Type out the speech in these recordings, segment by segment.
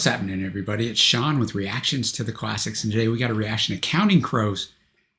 What's happening, everybody? It's Sean with Reactions to the Classics, and today we got a reaction to Counting Crows,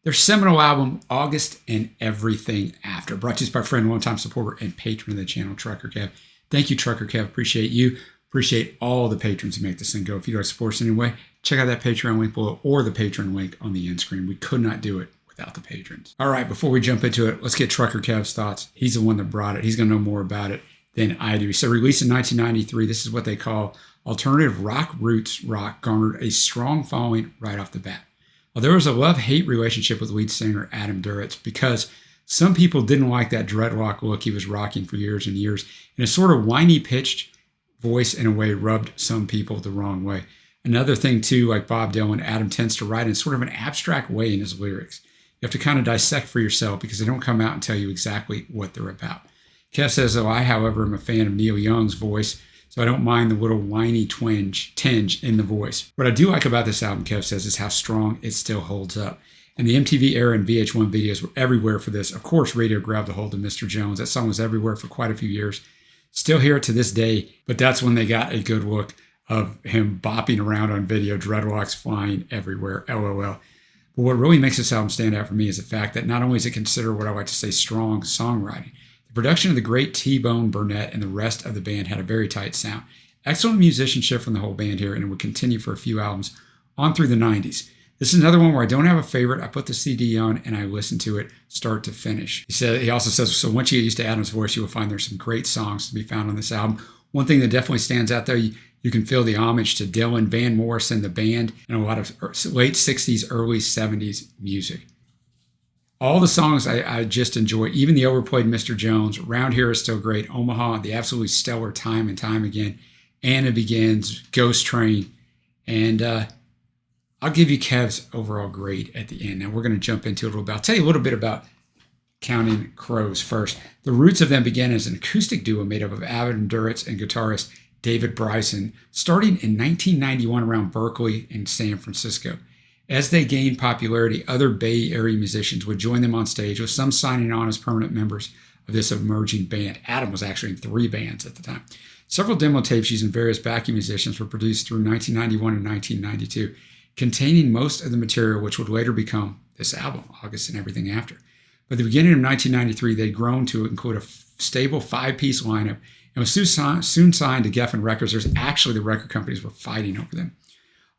their seminal album, August and Everything After. Brought to you by a friend, longtime supporter, and patron of the channel, Trucker Kev. Thank you, Trucker Kev. Appreciate you. Appreciate all the patrons who make this thing go. If you'd like to support us in any way, check out that Patreon link below or the Patreon link on the end screen. We could not do it without the patrons. All right, before we jump into it, let's get Trucker Kev's thoughts. He's the one that brought it. He's going to know more about it than I do. So released in 1993, this is what they call alternative rock roots rock, garnered a strong following right off the bat. Well, there was a love-hate relationship with lead singer Adam Duritz because some people didn't like that dreadlock look he was rocking for years and years, and a sort of whiny pitched voice in a way rubbed some people the wrong way. Another thing too, like Bob Dylan, Adam tends to write in sort of an abstract way in his lyrics. You have to kind of dissect for yourself because they don't come out and tell you exactly what they're about. Kev says, though, I, however, am a fan of Neil Young's voice, so I don't mind the little whiny tinge in the voice. What I do like about this album, Kev says, is how strong it still holds up. And the MTV era and VH1 videos were everywhere for this. Of course, radio grabbed a hold of Mr. Jones. That song was everywhere for quite a few years. Still hear it to this day, but that's when they got a good look of him bopping around on video, dreadlocks flying everywhere, LOL. But what really makes this album stand out for me is the fact that not only is it considered what I like to say strong songwriting, the production of the great T-Bone Burnett and the rest of the band had a very tight sound. Excellent musicianship from the whole band here, and it would continue for a few albums on through the 90s. This is another one where I don't have a favorite. I put the CD on and I listen to it start to finish. He also says, so once you get used to Adam's voice, you will find there's some great songs to be found on this album. One thing that definitely stands out there, you can feel the homage to Dylan, Van Morrison, the band, and a lot of late 60s, early 70s music. All the songs I just enjoy, even the overplayed Mr. Jones, Round Here is still great, Omaha, the absolutely stellar Time and Time Again, Anna Begins, Ghost Train, and I'll give you Kev's overall grade at the end. Now we're going to jump into it a little bit. I'll tell you a little bit about Counting Crows first. The roots of them began as an acoustic duo made up of Adam Duritz and guitarist David Bryson, starting in 1991 around Berkeley and San Francisco. As they gained popularity, other Bay Area musicians would join them on stage, with some signing on as permanent members of this emerging band. Adam was actually in 3 bands at the time. Several demo tapes using various backing musicians were produced through 1991 and 1992, containing most of the material which would later become this album, August and Everything After. By the beginning of 1993, they'd grown to include a stable 5-piece lineup and was soon signed to Geffen Records. Actually, the record companies were fighting over them.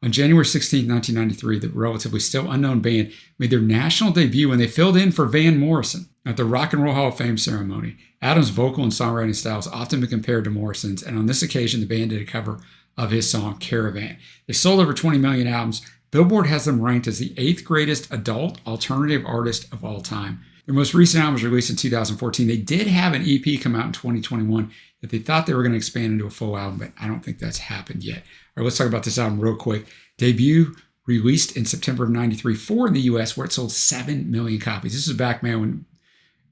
On January 16, 1993, the relatively still unknown band made their national debut when they filled in for Van Morrison at the Rock and Roll Hall of Fame ceremony. Adam's vocal and songwriting styles often been compared to Morrison's, and on this occasion, the band did a cover of his song Caravan. They sold over 20 million albums. Billboard has them ranked as the 8th greatest adult alternative artist of all time. Their most recent album was released in 2014. They did have an EP come out in 2021 that they thought they were going to expand into a full album, but I don't think that's happened yet. All right, let's talk about this album real quick. Debut released in September of 93, 4 in the US, where it sold 7 million copies. This is back, man,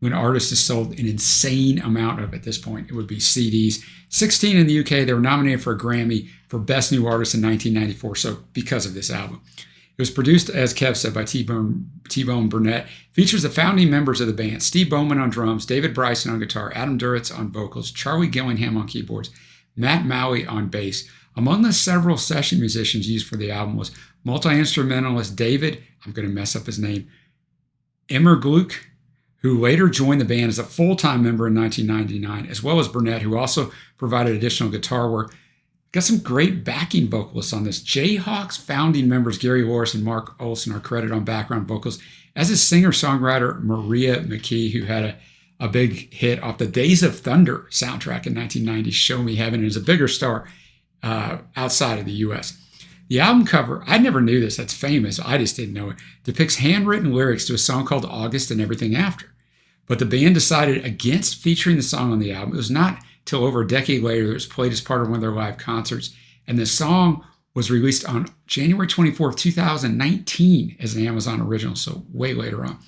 when artists have sold an insane amount of, at this point, it would be CDs. 16 in the UK, they were nominated for a Grammy for Best New Artist in 1994, so because of this album. It was produced, as Kev said, by T-Bone Burnett. Features the founding members of the band: Steve Bowman on drums, David Bryson on guitar, Adam Duritz on vocals, Charlie Gillingham on keyboards, Matt Maui on bass. Among the several session musicians used for the album was multi-instrumentalist David, I'm going to mess up his name, Emmergluck, who later joined the band as a full-time member in 1999, as well as Burnett, who also provided additional guitar work. Got some great backing vocalists on this. Jayhawk's founding members Gary Loris and Mark Olson are credited on background vocals, as is singer-songwriter Maria McKee, who had a big hit off the Days of Thunder soundtrack in 1990, Show Me Heaven, and is a bigger star outside of the U.S. The album cover, I never knew this, that's famous, I just didn't know it, depicts handwritten lyrics to a song called August and Everything After. But the band decided against featuring the song on the album. It was not till over a decade later that it was played as part of one of their live concerts, and the song was released on January 24th, 2019 as an Amazon original, so way later on.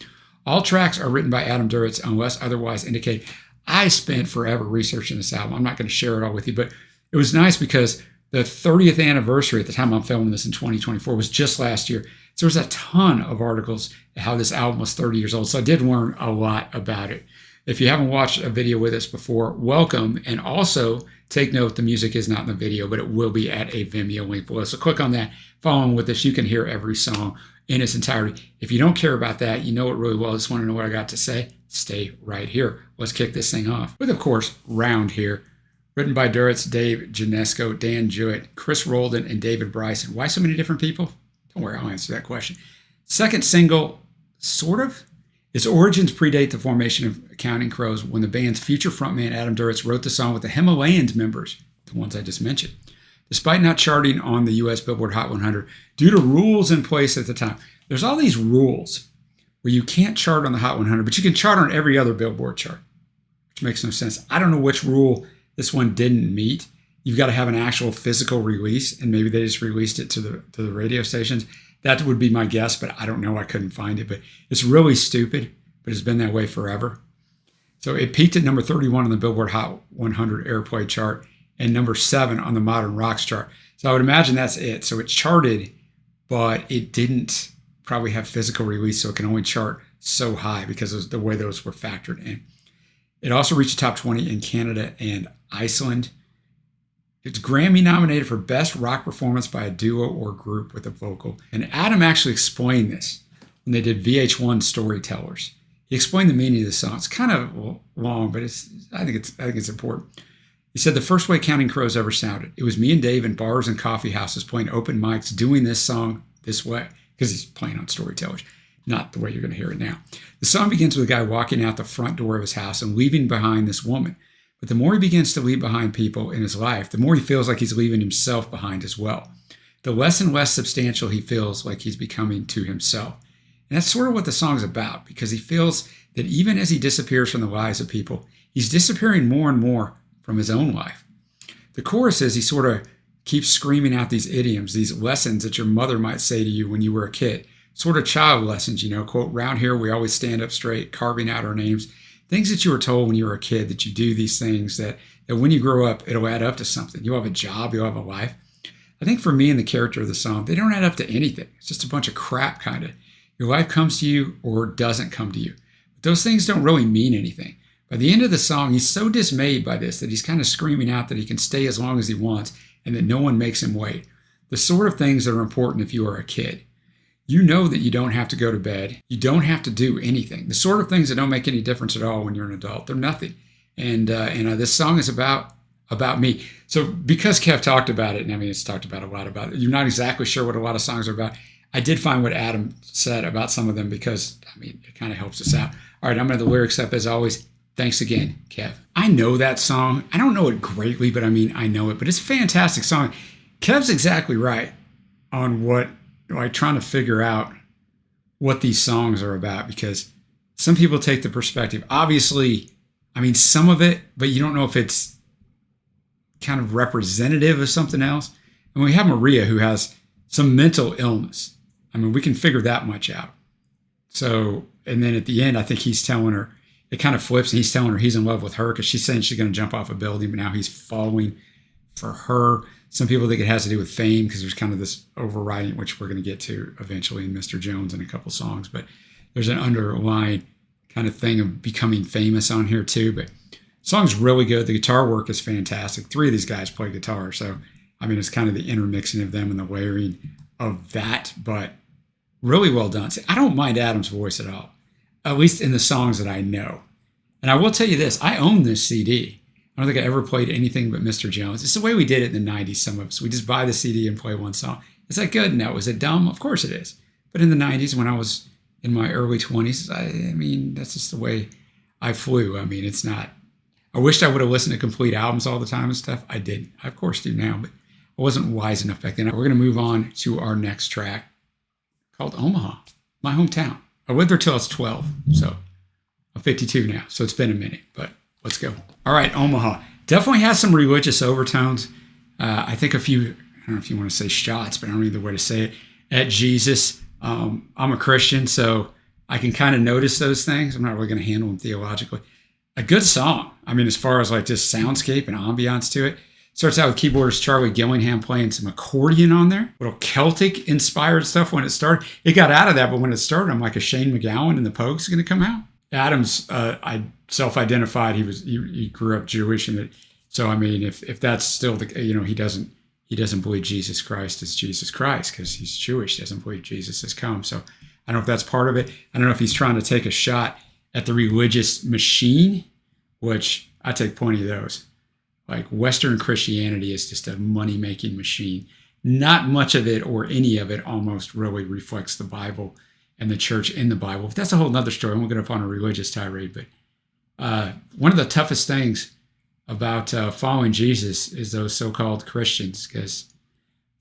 All tracks are written by Adam Duritz unless otherwise indicated. I spent forever researching this album. I'm not going to share it all with you, but it was nice because the 30th anniversary at the time I'm filming this in 2024 was just last year. So there was a ton of articles how this album was 30 years old. So I did learn a lot about it. If you haven't watched a video with us before, welcome. And also take note, the music is not in the video, but it will be at a Vimeo link below. So click on that, follow on with us. You can hear every song in its entirety. If you don't care about that, you know it really well, just want to know what I got to say, stay right here. Let's kick this thing off with, of course, Round Here. Written by Duritz, Dave Janesco, Dan Jewett, Chris Roldan, and David Bryson. Why so many different people? Don't worry, I'll answer that question. Second single, sort of. Its origins predate the formation of Counting Crows when the band's future frontman Adam Duritz wrote the song with the Himalayans members, the ones I just mentioned. Despite not charting on the U.S. Billboard Hot 100, due to rules in place at the time, there's all these rules where you can't chart on the Hot 100, but you can chart on every other Billboard chart, which makes no sense. I don't know which rule this one didn't meet. You've got to have an actual physical release, and maybe they just released it to the radio stations. That would be my guess, but I don't know. I couldn't find it. But it's really stupid, but it's been that way forever. So it peaked at number 31 on the Billboard Hot 100 Airplay chart and number 7 on the Modern Rocks chart. So I would imagine that's it. So it charted, but it didn't probably have physical release, so it can only chart so high because of the way those were factored in. It also reached the top 20 in Canada and Iceland. It's Grammy nominated for Best Rock Performance by a Duo or Group with a Vocal. And Adam actually explained this when they did VH1 Storytellers. He explained the meaning of the song. It's kind of long, but I think it's important. He said, the first way Counting Crows ever sounded, it was me and Dave in bars and coffee houses playing open mics, doing this song this way, because he's playing on Storytellers, not the way you're going to hear it now. The song begins with a guy walking out the front door of his house and leaving behind this woman. But the more he begins to leave behind people in his life, the more he feels like he's leaving himself behind as well. The less and less substantial he feels like he's becoming to himself. And that's sort of what the song's about, because he feels that even as he disappears from the lives of people, he's disappearing more and more from his own life. The chorus is he sort of keeps screaming out these idioms, these lessons that your mother might say to you when you were a kid. Sort of child lessons, quote, round here we always stand up straight, carving out our names. Things that you were told when you were a kid, that you do these things that when you grow up, it'll add up to something. You'll have a job, you'll have a life. I think for me and the character of the song, they don't add up to anything. It's just a bunch of crap, kind of. Your life comes to you or doesn't come to you. But those things don't really mean anything. By the end of the song, he's so dismayed by this that he's kind of screaming out that he can stay as long as he wants and that no one makes him wait. The sort of things that are important if you are a kid. You know that you don't have to go to bed. You don't have to do anything. The sort of things that don't make any difference at all when you're an adult. They're nothing. And this song is about me. So because Kev talked about it, and I mean, it's talked about a lot about it, you're not exactly sure what a lot of songs are about. I did find what Adam said about some of them because, I mean, it kind of helps us out. All right, I'm going to have the lyrics up as always. Thanks again, Kev. I know that song. I don't know it greatly, but I mean, I know it. But it's a fantastic song. Kev's exactly right on what, like, trying to figure out what these songs are about, because some people take the perspective, obviously, I mean, some of it, but you don't know if it's kind of representative of something else. And we have Maria, who has some mental illness. I mean, we can figure that much out. So, and then at the end, I think he's telling her, it kind of flips, and he's telling her he's in love with her because she's saying she's going to jump off a building, but now he's falling for her. Some people think it has to do with fame because there's kind of this overriding, which we're going to get to eventually in Mr. Jones in a couple songs, but there's an underlying kind of thing of becoming famous on here too. But the song's really good. The guitar work is fantastic. 3 of these guys play guitar, so I mean, it's kind of the intermixing of them and the layering of that, but really well done. See, I don't mind Adam's voice at all, at least in the songs that I know. And I will tell you this, I own this CD. I don't think I ever played anything but Mr. Jones. It's the way we did it in the 90s, some of us. We just buy the CD and play one song. Is that good? No. Is it dumb? Of course it is. But in the 90s, when I was in my early 20s, I mean, that's just the way I flew. I mean, it's not... I wished I would have listened to complete albums all the time and stuff. I didn't. I, of course, do now, but I wasn't wise enough back then. We're going to move on to our next track called Omaha, my hometown. I lived there till I was 12, so I'm 52 now, so it's been a minute, but let's go. All right, Omaha. Definitely has some religious overtones. I think a few, I don't know if you want to say shots, but I don't know the way to say it, at Jesus. I'm a Christian, so I can kind of notice those things. I'm not really going to handle them theologically. A good song. I mean, as far as like just soundscape and ambiance to it. Starts out with keyboardist Charlie Gillingham playing some accordion on there. Little Celtic-inspired stuff when it started. It got out of that, but when it started, I'm like, a Shane McGowan and the Pogues going to come out? Adam's I self-identified. He grew up Jewish, and so I mean, if that's still the he doesn't believe Jesus Christ is Jesus Christ because he's Jewish. He doesn't believe Jesus has come. So I don't know if that's part of it. I don't know if he's trying to take a shot at the religious machine, which I take plenty of those. Like Western Christianity is just a money-making machine. Not much of it or any of it almost really reflects the Bible and the church in the Bible. But that's a whole nother story. I won't get up on a religious tirade. But one of the toughest things about following Jesus is those so-called Christians, because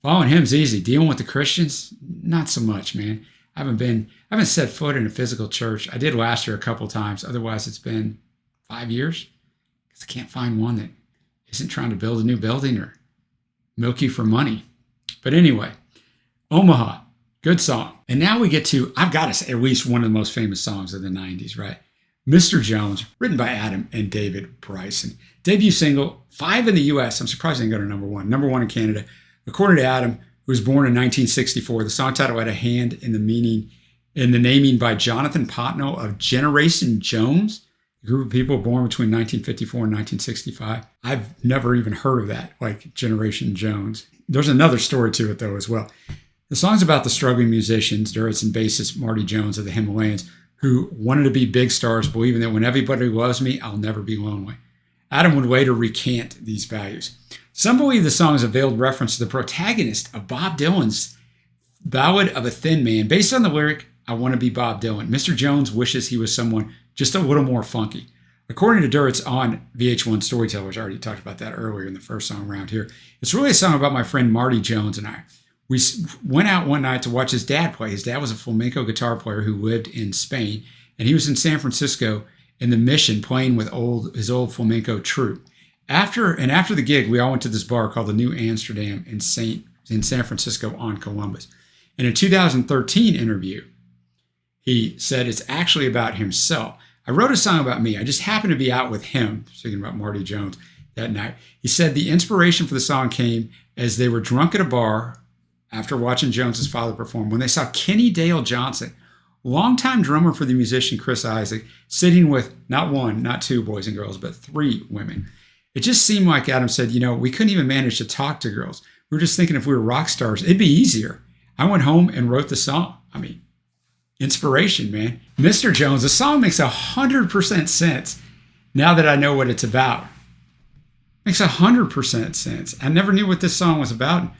following him's easy. Dealing with the Christians, not so much, man. I haven't set foot in a physical church. I did last year a couple times. Otherwise, it's been 5 years because I can't find one that isn't trying to build a new building or milk you for money. But anyway, Omaha, good song. And now we get to, I've got to say, at least one of the most famous songs of the 90s, right? Mr. Jones, written by Adam and David Bryson. Debut single, 5 in the U.S. I'm surprised it didn't go to number 1. Number 1 in Canada. According to Adam, who was born in 1964, the song title had a hand in the naming by Jonathan Potnell of Generation Jones, a group of people born between 1954 and 1965. I've never even heard of that, like Generation Jones. There's another story to it, though, as well. The song's about the struggling musicians, Duritz and bassist Marty Jones of the Himalayas, who wanted to be big stars, believing that when everybody loves me, I'll never be lonely. Adam would later recant these values. Some believe the song is a veiled reference to the protagonist of Bob Dylan's Ballad of a Thin Man, based on the lyric, I want to be Bob Dylan. Mr. Jones wishes he was someone just a little more funky. According to Duritz on VH1 Storytellers, I already talked about that earlier in the first song around here, it's really a song about my friend Marty Jones and I. We went out one night to watch his dad play. His dad was a flamenco guitar player who lived in Spain, and he was in San Francisco in the Mission playing with his old flamenco troupe. After the gig, we all went to this bar called the New Amsterdam in San Francisco on Columbus. In a 2013 interview, he said it's actually about himself. I wrote a song about me. I just happened to be out with him, speaking about Marty Jones, that night. He said the inspiration for the song came as they were drunk at a bar after watching Jones's father perform, when they saw Kenny Dale Johnson, longtime drummer for the musician Chris Isaak, sitting with not one, not two boys and girls, but 3 women. It just seemed like Adam said, we couldn't even manage to talk to girls. We were just thinking if we were rock stars, it'd be easier. I went home and wrote the song. I mean, inspiration, man. Mr. Jones, the song makes 100% sense now that I know what it's about. Makes 100% sense. I never knew what this song was about.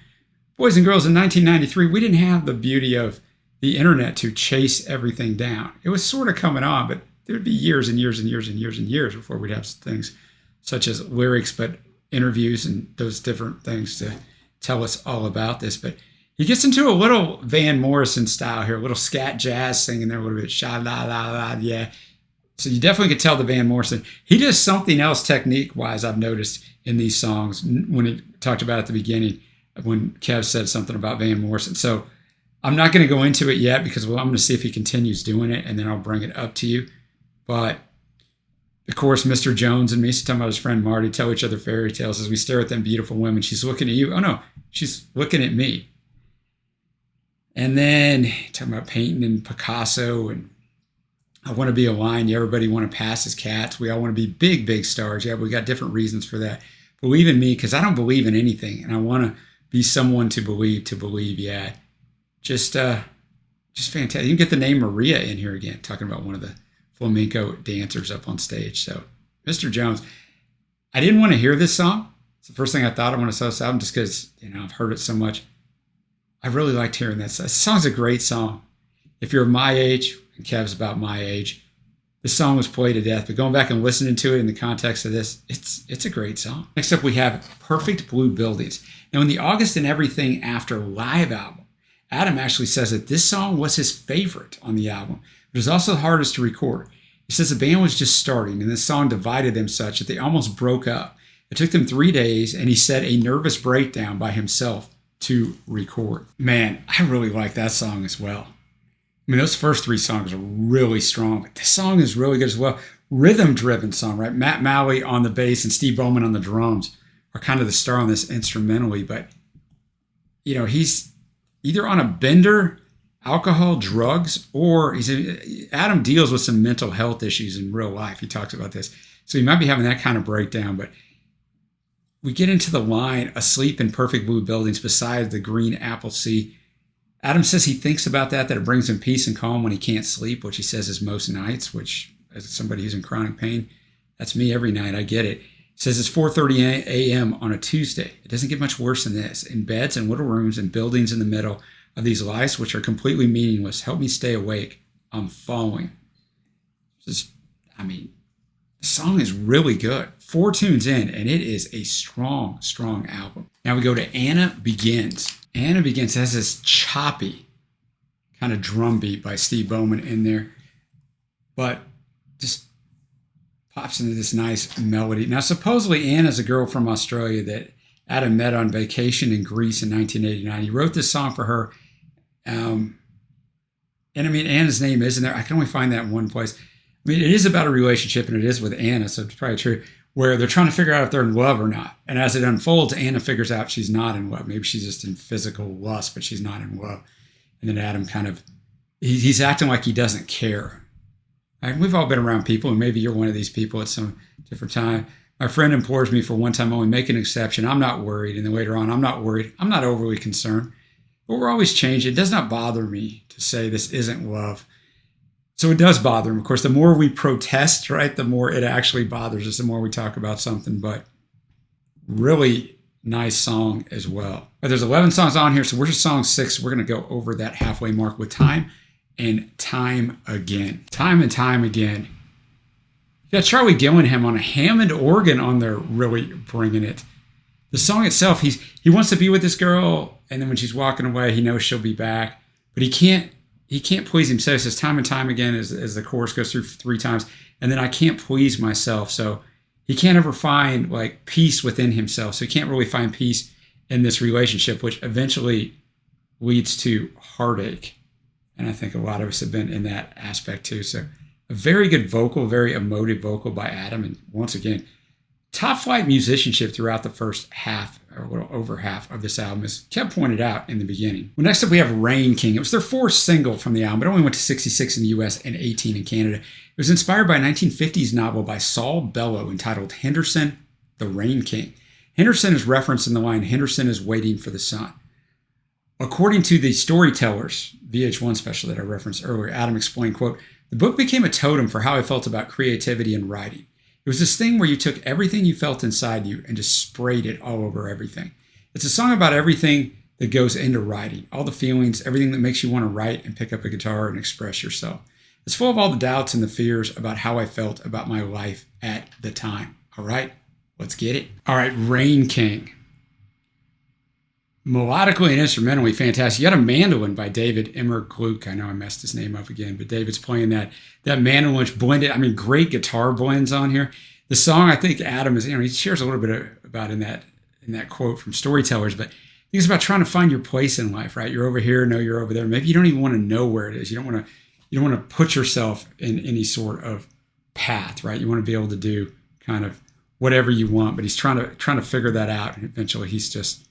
Boys and girls, in 1993, we didn't have the beauty of the internet to chase everything down. It was sort of coming on, but there would be years and years and years and years and years before we'd have things such as lyrics, but interviews and those different things to tell us all about this. But he gets into a little Van Morrison style here, a little scat jazz singing there, a little bit sha-la-la-la, yeah. So you definitely could tell the Van Morrison. He does something else technique-wise I've noticed in these songs when he talked about at the beginning, when Kev said something about Van Morrison. So I'm not going to go into it yet because I'm going to see if he continues doing it, and then I'll bring it up to you. But of course, Mr. Jones and me, talking about his friend Marty, tell each other fairy tales as we stare at them beautiful women. She's looking at you. Oh, no, she's looking at me. And then talking about painting and Picasso, and I want to be a lion. Yeah, everybody want to pass as cats. We all want to be big, big stars. Yeah, we got different reasons for that. Believe in me because I don't believe in anything, and I want to be someone to believe. Yeah, just fantastic. You can get the name Maria in here again, talking about one of the flamenco dancers up on stage. So, Mr. Jones, I didn't want to hear this song. It's the first thing I thought of when I saw this album, just because I've heard it so much. I really liked hearing that. This song's a great song. If you're my age, and Kev's about my age, this song was played to death. But going back and listening to it in the context of this, it's a great song. Next up, we have Perfect Blue Buildings. Now, in the August and Everything After live album, Adam actually says that this song was his favorite on the album. It was also the hardest to record. He says the band was just starting, and this song divided them such that they almost broke up. It took them 3 days, and he said a nervous breakdown by himself to record. Man, I really like that song as well. I mean, those first 3 songs are really strong, but this song is really good as well. Rhythm-driven song, right? Matt Malley on the bass and Steve Bowman on the drums are kind of the star on this instrumentally, but, he's either on a bender. alcohol, drugs, or Adam deals with some mental health issues in real life. He talks about this. So he might be having that kind of breakdown, but we get into the line, asleep in perfect blue buildings beside the green apple sea. Adam says he thinks about that it brings him peace and calm when he can't sleep, which he says is most nights, which as somebody who's in chronic pain, that's me every night. I get it. He says it's 4:30 a.m. on a Tuesday. It doesn't get much worse than this. In beds and little rooms and buildings in the middle of these lives, which are completely meaningless, help me stay awake. I'm falling. The song is really good. 4 tunes in, and it is a strong, strong album. Now we go to Anna Begins. Anna Begins has this choppy kind of drum beat by Steve Bowman in there, but just pops into this nice melody. Now, supposedly Anna's a girl from Australia that Adam met on vacation in Greece in 1989. He wrote this song for her. And Anna's name is in there. I can only find that in one place. It is about a relationship, and it is with Anna, so it's probably true, where they're trying to figure out if they're in love or not. And as it unfolds, Anna figures out she's not in love. Maybe she's just in physical lust, but she's not in love. And then Adam he's acting like he doesn't care. Right? We've all been around people, and maybe you're one of these people at some different time. My friend implores me for one time only, make an exception. I'm not worried. And then later on, I'm not worried. I'm not overly concerned. But we're always changing. It does not bother me to say this isn't love. So it does bother him. Of course, the more we protest, right, the more it actually bothers us, the more we talk about something. But really nice song as well. But there's 11 songs on here, so we're just song 6. We're going to go over that halfway mark with Time and Time Again. Time and Time Again. You got Charlie Gillingham on a Hammond organ on there, really bringing it. The song itself, he wants to be with this girl, and then when she's walking away, he knows she'll be back, but he can't please himself. He says time and time again as the chorus goes through 3 times, and then I can't please myself. So he can't ever find like peace within himself. So he can't really find peace in this relationship, which eventually leads to heartache. And I think a lot of us have been in that aspect too. So a very good vocal, very emotive vocal by Adam. And once again, top flight musicianship throughout the first half, or a little over half of this album, as Kev pointed out in the beginning. Well, next up we have Rain King. It was their 4th single from the album. It only went to 66 in the US and 18 in Canada. It was inspired by a 1950s novel by Saul Bellow entitled Henderson, the Rain King. Henderson is referenced in the line, Henderson is waiting for the sun. According to the Storytellers VH1 special that I referenced earlier, Adam explained, quote, the book became a totem for how I felt about creativity and writing. It was this thing where you took everything you felt inside you and just sprayed it all over everything. It's a song about everything that goes into writing, all the feelings, everything that makes you want to write and pick up a guitar and express yourself. It's full of all the doubts and the fears about how I felt about my life at the time. All right, let's get it. All right, Rain King. Melodically and instrumentally fantastic. You got a mandolin by David Emmer Gluck. I know I messed his name up again, but David's playing that mandolin, which blended. Great guitar blends on here. The song, I think Adam is, he shares a little bit about in that quote from Storytellers, but I think it's about trying to find your place in life, right? You're over here, no, you're over there. Maybe you don't even want to know where it is. You don't want to put yourself in any sort of path, right? You want to be able to do kind of whatever you want, but he's trying to figure that out, and eventually he's just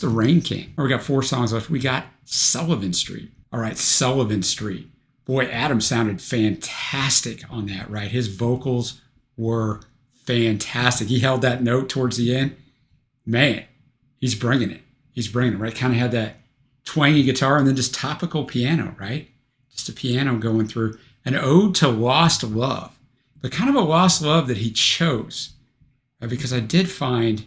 the Rain King. We got 4 songs left. We got Sullivan Street. All right, Sullivan Street. Boy, Adam sounded fantastic on that, right? His vocals were fantastic. He held that note towards the end. Man, he's bringing it. Right? Kind of had that twangy guitar and then just topical piano, right? Just a piano going through. An ode to lost love, but kind of a lost love that he chose. Because I did find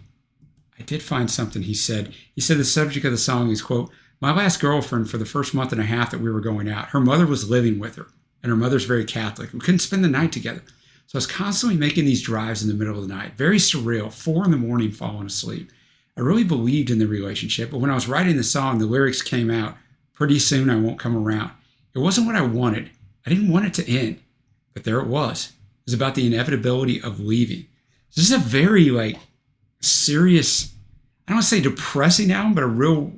something he said. He said the subject of the song is, quote, my last girlfriend for the first month and a half that we were going out, her mother was living with her, and her mother's very Catholic. We couldn't spend the night together. So I was constantly making these drives in the middle of the night. Very surreal, 4 a.m, falling asleep. I really believed in the relationship, but when I was writing the song, the lyrics came out, pretty soon I won't come around. It wasn't what I wanted. I didn't want it to end, but there it was. It was about the inevitability of leaving. This is a very, serious, I don't want to say depressing album, but a real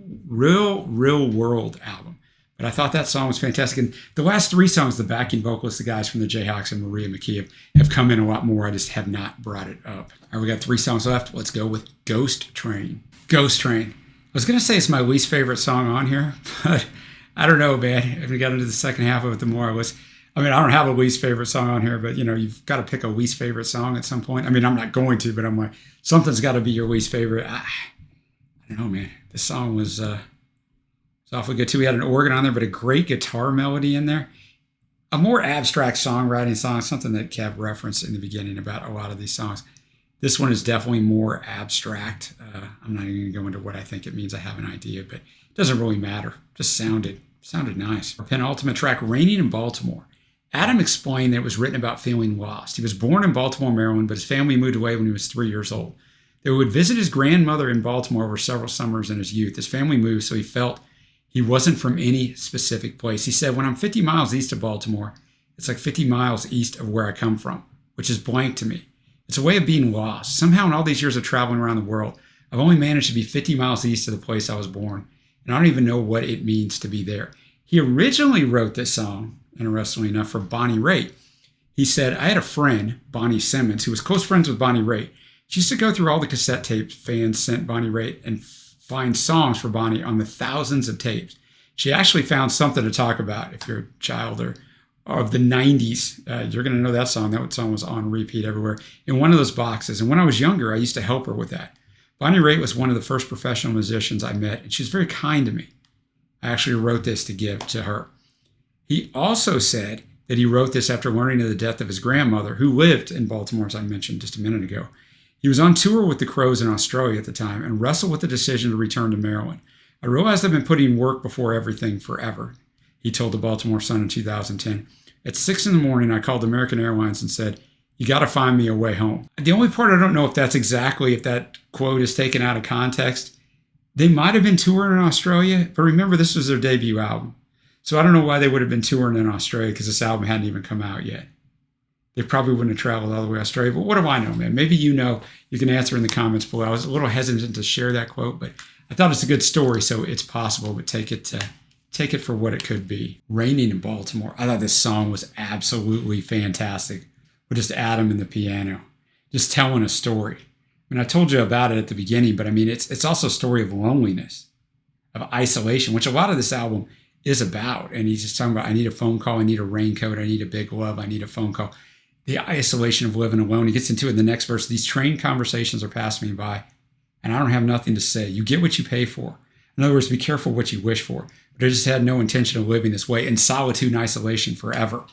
world album. But I thought that song was fantastic. And the last 3 songs, the backing vocalists, the guys from the Jayhawks and Maria McKee have come in a lot more. I just have not brought it up. All right, we got 3 songs left. Let's go with Ghost Train. Ghost Train. I was going to say it's my least favorite song on here, but I don't know, man. If we got into the second half of it, the more I was. I mean, I don't have a least favorite song on here, but you've got to pick a least favorite song at some point. I mean, I'm not going to, but I'm like, something's got to be your least favorite. I don't know, man. This song was awfully good too. We had an organ on there, but a great guitar melody in there. A more abstract songwriting song, something that Kev referenced in the beginning about a lot of these songs. This one is definitely more abstract. I'm not even going to go into what I think it means. I have an idea, but it doesn't really matter. Just sounded nice. Our penultimate track, Raining in Baltimore. Adam explained that it was written about feeling lost. He was born in Baltimore, Maryland, but his family moved away when he was 3 years old. They would visit his grandmother in Baltimore over several summers in his youth. His family moved, so he felt he wasn't from any specific place. He said, when I'm 50 miles east of Baltimore, it's like 50 miles east of where I come from, which is blank to me. It's a way of being lost. Somehow in all these years of traveling around the world, I've only managed to be 50 miles east of the place I was born, and I don't even know what it means to be there. He originally wrote this song, interestingly enough, for Bonnie Raitt. He said, I had a friend, Bonnie Simmons, who was close friends with Bonnie Raitt. She used to go through all the cassette tapes fans sent Bonnie Raitt and find songs for Bonnie on the thousands of tapes. She actually found something to talk about. If you're a child or of the 90s, you're going to know that song. That song was on repeat everywhere in one of those boxes. And when I was younger, I used to help her with that. Bonnie Raitt was one of the first professional musicians I met, and she was very kind to me. I actually wrote this to give to her. He also said that he wrote this after learning of the death of his grandmother, who lived in Baltimore, as I mentioned just a minute ago. He was on tour with the Crows in Australia at the time and wrestled with the decision to return to Maryland. I realized I've been putting work before everything forever, he told the Baltimore Sun in 2010. At 6 in the morning, I called American Airlines and said, you got to find me a way home. The only part I don't know if that quote is taken out of context. They might have been touring in Australia, but remember, this was their debut album. So I don't know why they would have been touring in Australia because this album hadn't even come out yet. They probably wouldn't have traveled all the way to Australia, but what do I know, man? Maybe you know. You can answer in the comments below. I was a little hesitant to share that quote, but I thought it's a good story, so it's possible, but take it for what it could be. Raining in Baltimore. I thought this song was absolutely fantastic with just Adam and the piano, just telling a story. I mean, I told you about it at the beginning, but I mean, it's also a story of loneliness, of isolation, which a lot of this album is about. And he's just talking about, I need a phone call, I need a raincoat, I need a big love, I need a phone call. The isolation of living alone. He gets into it in the next verse. These train conversations are passing me by, and I don't have nothing to say. You get what you pay for. In other words, be careful what you wish for. But I just had no intention of living this way in solitude and isolation forever.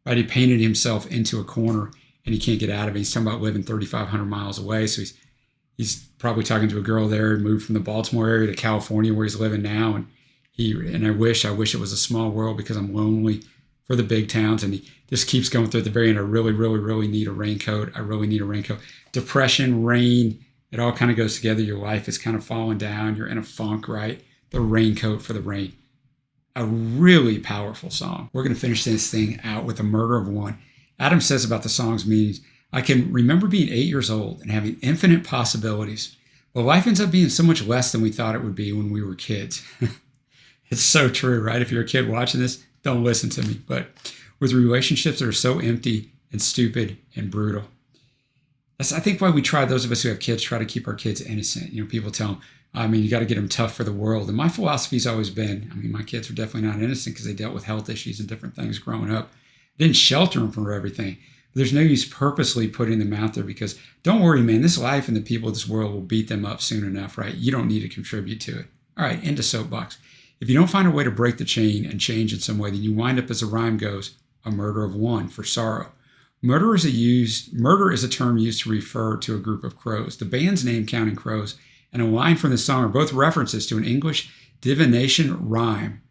Right? He painted himself into a corner, and he can't get out of it. He's talking about living 3,500 miles away. So he's probably talking to a girl there who moved from the Baltimore area to California where he's living now. And I wish it was a small world because I'm lonely for the big towns. And he just keeps going through at the very end. I really, really, really need a raincoat. I really need a raincoat. Depression, rain, it all kind of goes together. Your life is kind of falling down. You're in a funk, right? The raincoat for the rain. A really powerful song. We're going to finish this thing out with A Murder of One. Adam says about the song's meanings, I can remember being 8 years old and having infinite possibilities. Well, life ends up being so much less than we thought it would be when we were kids. It's so true, right? If you're a kid watching this, don't listen to me. But with relationships that are so empty and stupid and brutal. That's, I think, why we try, those of us who have kids, try to keep our kids innocent. You know, people tell them, you got to get them tough for the world. And my philosophy's always been, my kids were definitely not innocent because they dealt with health issues and different things growing up. I didn't shelter them from everything. But there's no use purposely putting them out there because don't worry, man, this life and the people of this world will beat them up soon enough, right? You don't need to contribute to it. All right, into soapbox. If you don't find a way to break the chain and change in some way, then you wind up, as the rhyme goes, a murder of one for sorrow. Murder is a term used to refer to a group of crows. The band's name, Counting Crows, and a line from the song are both references to an English divination rhyme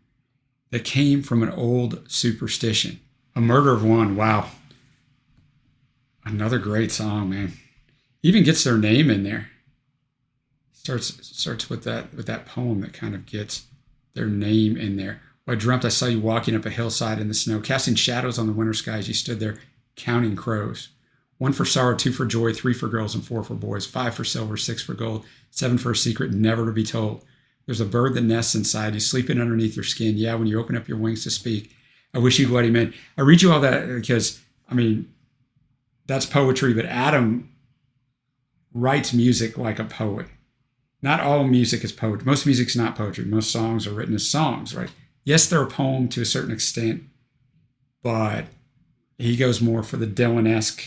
that came from an old superstition. A Murder of One, wow. Another great song, man. Even gets their name in there. Starts with that poem that kind of gets their name in there. Well, I dreamt I saw you walking up a hillside in the snow, casting shadows on the winter sky as you stood there counting crows. 1 for sorrow, 2 for joy, 3 for girls, and 4 for boys. 5 for silver, 6 for gold, 7 for a secret never to be told. There's a bird that nests inside you, sleeping underneath your skin. Yeah, when you open up your wings to speak, I wish you'd let him in. I read you all that because, that's poetry, but Adam writes music like a poet. Not all music is poetry. Most music's not poetry. Most songs are written as songs, right? Yes, they're a poem to a certain extent, but he goes more for the Dylan-esque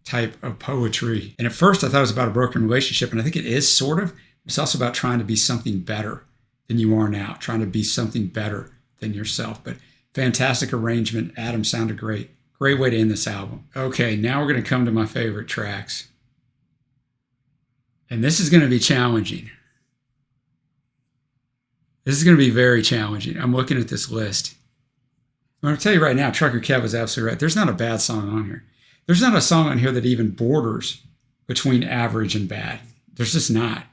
type of poetry. And at first I thought it was about a broken relationship, and I think it is sort of. It's also about trying to be something better than you are now, trying to be something better than yourself. But fantastic arrangement. Adam sounded great. Great way to end this album. Okay, now we're going to come to my favorite tracks. And this is going to be challenging. This is going to be very challenging. I'm looking at this list. I'm going to tell you right now, Trucker Kev was absolutely right. There's not a bad song on here. There's not a song on here that even borders between average and bad. There's just not.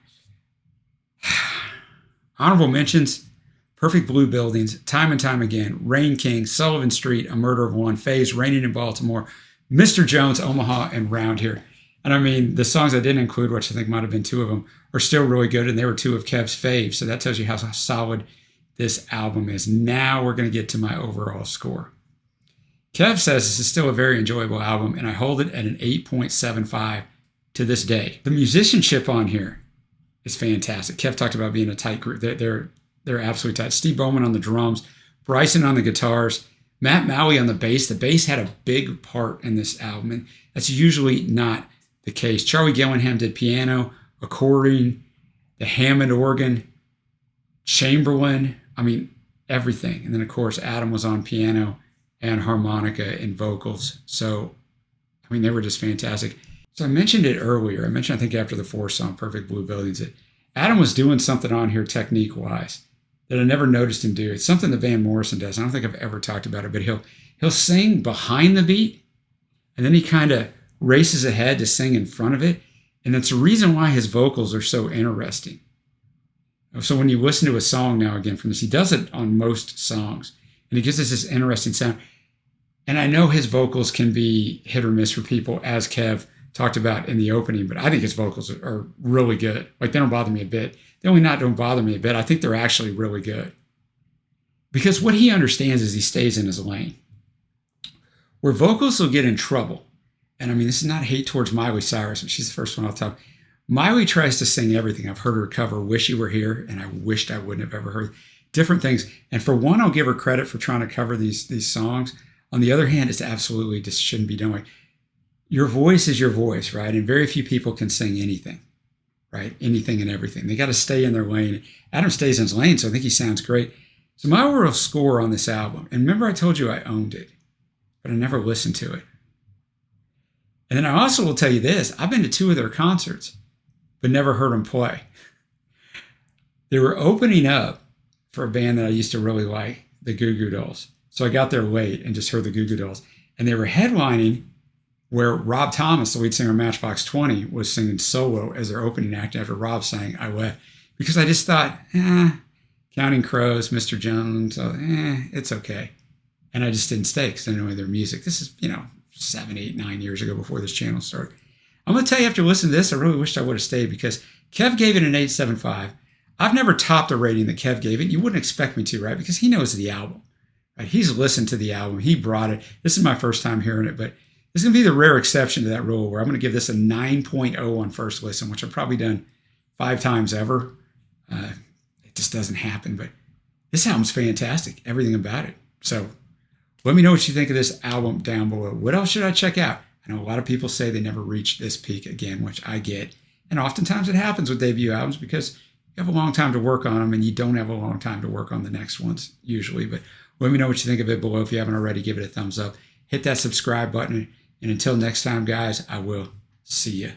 Honorable mentions: Perfect Blue Buildings, Time and Time Again, Rain King, Sullivan Street, A Murder of One, Faze, Raining in Baltimore, Mr. Jones, Omaha, and Round Here. And I mean, the songs I didn't include, which I think might have been 2 of them, are still really good, and they were 2 of Kev's faves. So that tells you how solid this album is. Now we're going to get to my overall score. Kev says this is still a very enjoyable album, and I hold it at an 8.75 to this day. The musicianship on here is fantastic. Kev talked about being a tight group. They're absolutely tight. Steve Bowman on the drums, Bryson on the guitars, Matt Maui on the bass. The bass had a big part in this album, and that's usually not the case. Charlie Gillingham did piano, accordion, the Hammond organ, Chamberlain, I mean, everything. And then, of course, Adam was on piano and harmonica and vocals. So, I mean, they were just fantastic. So I mentioned it earlier. I think after the 4th song, Perfect Blue Buildings, that Adam was doing something on here technique-wise that I never noticed him do. It's something that Van Morrison does. I don't think I've ever talked about it, but he'll sing behind the beat, and then he kind of races ahead to sing in front of it. And that's the reason why his vocals are so interesting. So when you listen to a song now again from this, he does it on most songs, and he gives us this interesting sound. And I know his vocals can be hit or miss for people, as Kev talked about in the opening, but I think his vocals are really good. Like, they don't bother me a bit. They only not don't bother me a bit. I think they're actually really good. Because what he understands is he stays in his lane. Where vocals will get in trouble, and I mean, this is not hate towards Miley Cyrus, but she's the first one I'll talk. Miley tries to sing everything. I've heard her cover Wish You Were Here, and I wished I wouldn't have ever heard different things. And for one, I'll give her credit for trying to cover these songs. On the other hand, it's absolutely just shouldn't be done. Your voice is your voice, right? And very few people can sing anything, right? Anything and everything. They got to stay in their lane. Adam stays in his lane, so I think he sounds great. So my overall score on this album, and remember I told you I owned it, but I never listened to it. And then I also will tell you this, I've been to 2 of their concerts, but never heard them play. They were opening up for a band that I used to really like, the Goo Goo Dolls. So I got there late and just heard the Goo Goo Dolls. And they were headlining where Rob Thomas, the lead singer of Matchbox 20, was singing solo as their opening act after Rob sang I Left. Because I just thought, Counting Crows, Mr. Jones, it's okay. And I just didn't stay because I didn't know their music. This is, 7, 8, 9 years ago before this channel started. I'm going to tell you, after listening to this, I really wished I would have stayed because Kev gave it an 8.75. I've never topped a rating that Kev gave it. You wouldn't expect me to, right? Because he knows the album. Right? He's listened to the album. He brought it. This is my first time hearing it, but this is going to be the rare exception to that rule where I'm going to give this a 9.0 on first listen, which I've probably done 5 times ever. It just doesn't happen, but this album's fantastic. Everything about it. So let me know what you think of this album down below. What else should I check out? I know a lot of people say they never reach this peak again, which I get. And oftentimes it happens with debut albums because you have a long time to work on them and you don't have a long time to work on the next ones usually. But let me know what you think of it below. If you haven't already, give it a thumbs up. Hit that subscribe button. And until next time, guys, I will see you.